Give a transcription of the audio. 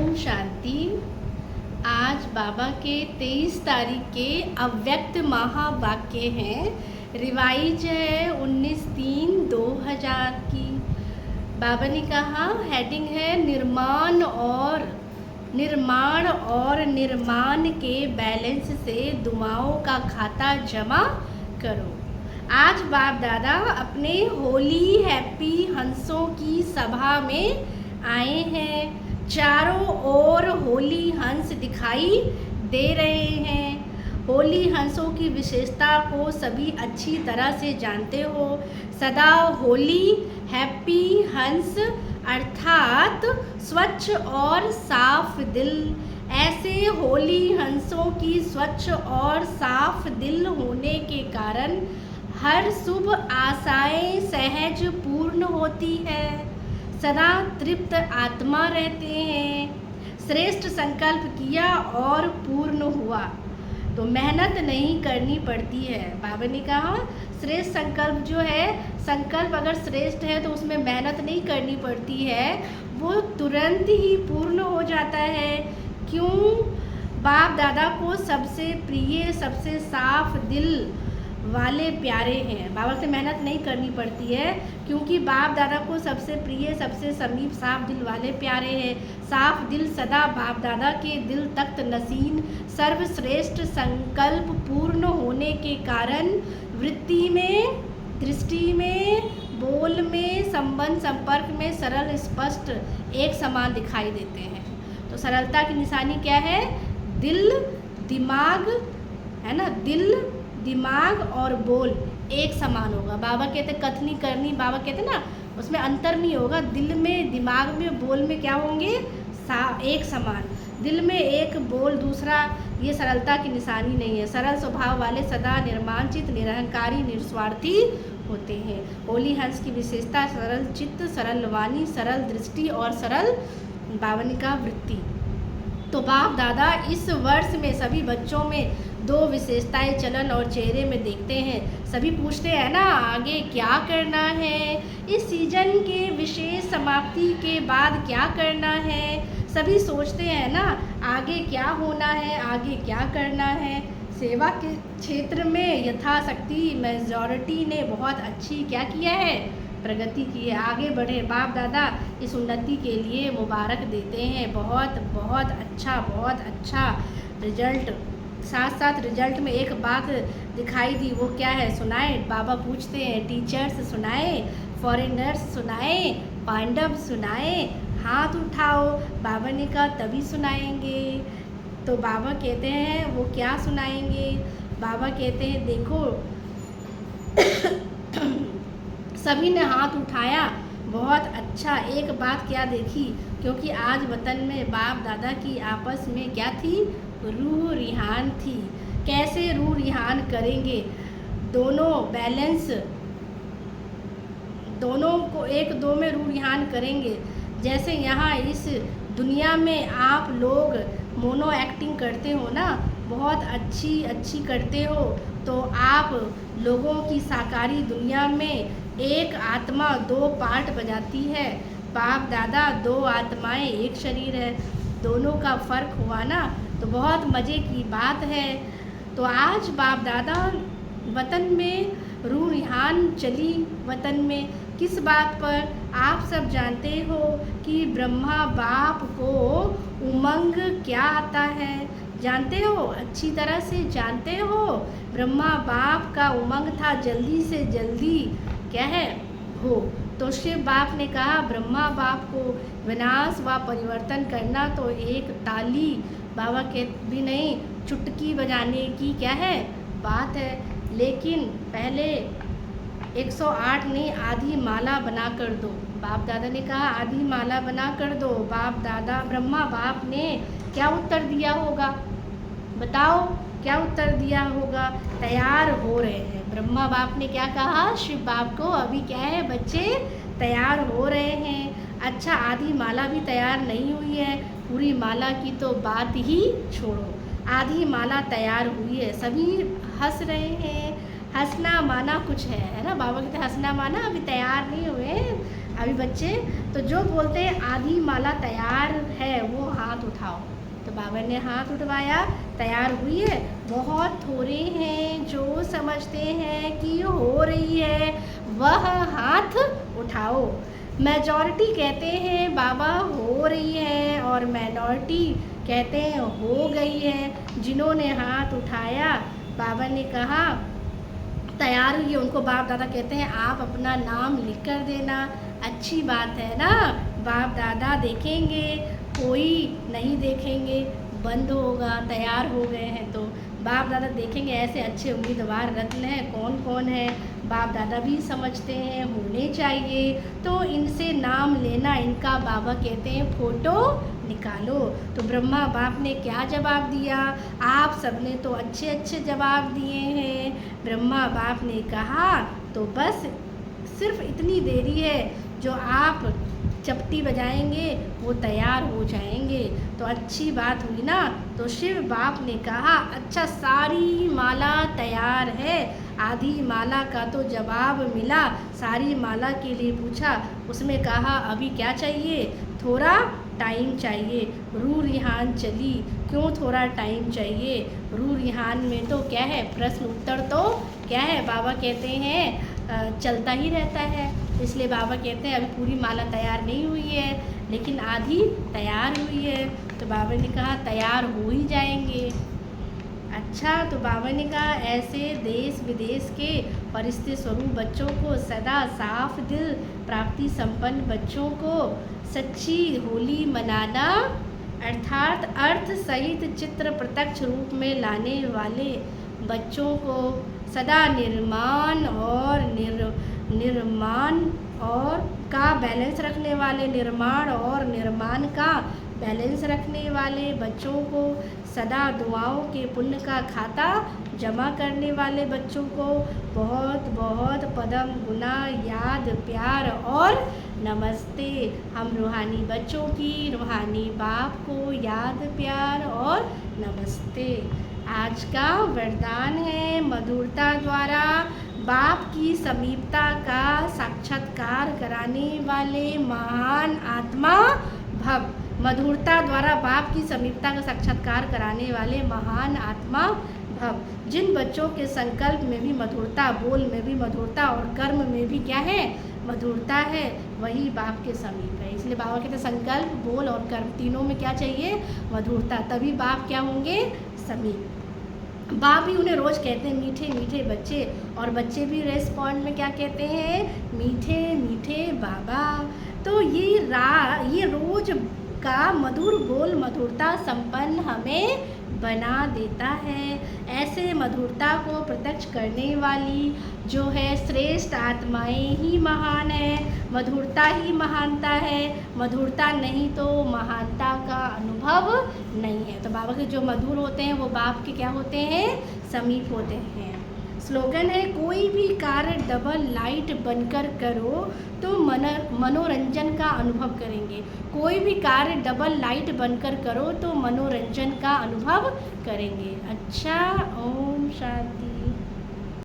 ओम शांति। आज बाबा के 23 तारीख के अव्यक्त महावाक्य हैं। रिवाइज है 19/3/2000 की। बाबा ने कहा हेडिंग है निर्माण निर्माण के बैलेंस से दुआओं का खाता जमा करो। आज बाप दादा अपने होली हैप्पी हंसों की सभा में आए हैं। चारों ओर होली हंस दिखाई दे रहे हैं। होली हंसों की विशेषता को सभी अच्छी तरह से जानते हो। सदा होली हैप्पी हंस अर्थात स्वच्छ और साफ दिल। ऐसे होली हंसों की स्वच्छ और साफ दिल होने के कारण हर शुभ आशाएं सहज पूर्ण होती है। सदा तृप्त आत्मा रहते हैं। श्रेष्ठ संकल्प किया और पूर्ण हुआ तो मेहनत नहीं करनी पड़ती है। बाबा ने कहा श्रेष्ठ संकल्प जो है, संकल्प अगर श्रेष्ठ है तो उसमें मेहनत नहीं करनी पड़ती है, वो तुरंत ही पूर्ण हो जाता है। क्यों? बाप दादा को सबसे प्रिय सबसे साफ दिल वाले प्यारे हैं। बाबा से मेहनत नहीं करनी पड़ती है क्योंकि बाप दादा को सबसे प्रिय सबसे समीप साफ दिल वाले प्यारे हैं। साफ दिल सदा बाप दादा के दिल तख्त नसीन सर्वश्रेष्ठ संकल्प पूर्ण होने के कारण वृत्ति में, दृष्टि में, बोल में, संबंध संपर्क में सरल स्पष्ट एक समान दिखाई देते हैं। तो सरलता की निशानी क्या है? दिल दिमाग है ना, दिल दिमाग और बोल एक समान होगा। बाबा कहते कथनी करनी, बाबा कहते ना उसमें अंतर नहीं होगा। दिल में, दिमाग में, बोल में क्या होंगे? एक समान। दिल में एक, बोल दूसरा। ये सरलता की निशानी नहीं है। सरल स्वभाव वाले सदा निर्माणचित, निरहंकारी, निस्वार्थी होते हैं। होली हंस की विशेषता सरल चित्त, सरल वाणी, सरल दृष्टि और सरल भावनिका वृत्ति। तो बाप दादा इस वर्ष में सभी बच्चों में दो विशेषताएं चलन और चेहरे में देखते हैं। सभी पूछते हैं ना आगे क्या करना है, इस सीजन के विशेष समाप्ति के बाद क्या करना है। सभी सोचते हैं ना आगे क्या होना है, आगे क्या करना है। सेवा के क्षेत्र में यथाशक्ति मेजॉरिटी ने बहुत अच्छी क्या किया है, प्रगति की है, आगे बढ़े। बाप दादा इस उन्नति के लिए मुबारक देते हैं। बहुत बहुत अच्छा रिजल्ट। साथ साथ रिजल्ट में एक बात दिखाई दी, वो क्या है सुनाए? बाबा पूछते हैं टीचर्स सुनाए, फॉरेनर्स सुनाए, पांडव सुनाए, हाथ उठाओ। बाबा ने कहा तभी सुनाएंगे। तो बाबा कहते हैं वो क्या सुनाएंगे? बाबा कहते हैं देखो सभी ने हाथ उठाया, बहुत अच्छा। एक बात क्या देखी, क्योंकि आज वतन में बाप दादा की आपस में क्या थी? रूह रिहान थी। कैसे रूह रिहान करेंगे? दोनों बैलेंस, दोनों को एक दो में रूह रिहान करेंगे। जैसे यहाँ इस दुनिया में आप लोग मोनो एक्टिंग करते हो ना, बहुत अच्छी करते हो, तो आप लोगों की साकारी दुनिया में एक आत्मा दो पार्ट बजाती है। बाप दादा दो आत्माएं एक शरीर है, दोनों का फर्क हुआ ना, तो बहुत मज़े की बात है। तो आज बाप दादा वतन में रूह रिहान चली। वतन में किस बात पर? आप सब जानते हो कि ब्रह्मा बाप को उमंग क्या आता है, जानते हो? अच्छी तरह से जानते हो। ब्रह्मा बाप का उमंग था जल्दी से जल्दी क्या है हो। तो शिव बाप ने कहा ब्रह्मा बाप को विनाश व परिवर्तन करना तो एक ताली बाबा के भी नहीं, चुटकी बजाने की क्या है बात है। लेकिन पहले 108 नहीं, आधी माला बना कर दो। बाप दादा ने कहा आधी माला बना कर दो। बाप दादा ब्रह्मा बाप ने क्या उत्तर दिया होगा? बताओ क्या उत्तर दिया होगा? तैयार हो रहे हैं। ब्रह्मा बाप ने क्या कहा शिव बाप को? अभी क्या है बच्चे, तैयार हो रहे हैं। अच्छा, आधी माला भी तैयार नहीं हुई है, पूरी माला की तो बात ही छोड़ो, आधी माला तैयार हुई है। सभी हंस रहे हैं। हंसना माना कुछ है ना? बाबा कहते हंसना माना अभी तैयार नहीं हुए, अभी बच्चे तो जो बोलते हैं आधी माला तैयार है वो हाथ उठाओ। तो बाबा ने हाथ उठवाया, तैयार हुई है। बहुत थोड़े हैं जो समझते हैं कि हो रही है, वह हाथ उठाओ। मेजॉरिटी कहते हैं बाबा हो रही है और माइनॉरिटी कहते हैं हो गई है। जिन्होंने हाथ उठाया बाबा ने कहा तैयार हुई, उनको बाप दादा कहते हैं आप अपना नाम लिख कर देना। अच्छी बात है ना, बाप दादा देखेंगे, कोई नहीं देखेंगे, बंद होगा। तैयार हो गए हैं तो बाप दादा देखेंगे ऐसे अच्छे उम्मीदवार रत्न हैं कौन कौन है। बाप दादा भी समझते हैं होने चाहिए, तो इनसे नाम लेना, इनका बाबा कहते हैं फ़ोटो निकालो। तो ब्रह्मा बाप ने क्या जवाब दिया? आप सबने तो अच्छे अच्छे जवाब दिए हैं। ब्रह्मा बाप ने कहा तो बस सिर्फ इतनी देरी है, जो आप चपटी बजाएंगे वो तैयार हो जाएंगे। तो अच्छी बात हुई ना। तो शिव बाप ने कहा अच्छा सारी माला तैयार है। आधी माला का तो जवाब मिला, सारी माला के लिए पूछा, उसमें कहा अभी क्या चाहिए? थोड़ा टाइम चाहिए। रू रिहान चली, क्यों थोड़ा टाइम चाहिए? रू रिहान में तो क्या है, प्रश्न उत्तर तो क्या है, बाबा कहते हैं चलता ही रहता है। इसलिए बाबा कहते हैं अभी पूरी माला तैयार नहीं हुई है, लेकिन आधी तैयार हुई है। तो बाबा ने कहा तैयार हो ही जाएंगे। अच्छा, तो बाबा ने कहा ऐसे देश विदेश के फरिश्ते स्वरूप बच्चों को, सदा साफ दिल प्राप्ति संपन्न बच्चों को सच्ची होली मनाना, अर्थात अर्थ सहित चित्र प्रत्यक्ष रूप में लाने वाले बच्चों को, सदा निर्माण और का बैलेंस रखने वाले, निर्माण और निर्माण का बैलेंस रखने वाले बच्चों को, सदा दुआओं के पुण्य का खाता जमा करने वाले बच्चों को बहुत बहुत पदम गुना याद प्यार और नमस्ते। हम रूहानी बच्चों की रूहानी बाप को याद प्यार और नमस्ते। आज का वरदान है मधुरता द्वारा बाप की समीपता का साक्षात्कार कराने वाले महान आत्मा भव। मधुरता द्वारा बाप की समीपता का साक्षात्कार कराने वाले महान आत्मा भव। जिन बच्चों के संकल्प में भी मधुरता, बोल में भी मधुरता और कर्म में भी क्या है, मधुरता है, वही बाप के समीप है। इसलिए बाबा कहते हैं संकल्प, बोल और कर्म तीनों में क्या चाहिए, मधुरता, तभी बाप क्या होंगे, समीप। बाप भी उन्हें रोज़ कहते हैं मीठे मीठे बच्चे, और बच्चे भी रेस्पॉन्ड में क्या कहते हैं, मीठे मीठे बाबा। तो ये रोज़ का मधुर बोल मधुरता संपन्न हमें बना देता है। ऐसे मधुरता को प्रत्यक्ष करने वाली जो है श्रेष्ठ आत्माएं ही महान है। मधुरता ही महानता है, मधुरता नहीं तो महानता का अनुभव नहीं है। तो बाबा के जो मधुर होते हैं वो बाप के क्या होते हैं, समीप होते हैं। स्लोगन है कोई भी कार्य डबल लाइट बनकर करो तो मनोरंजन का अनुभव करेंगे। कोई भी कार्य डबल लाइट बनकर करो तो मनोरंजन का अनुभव करेंगे। अच्छा, ओम शांति।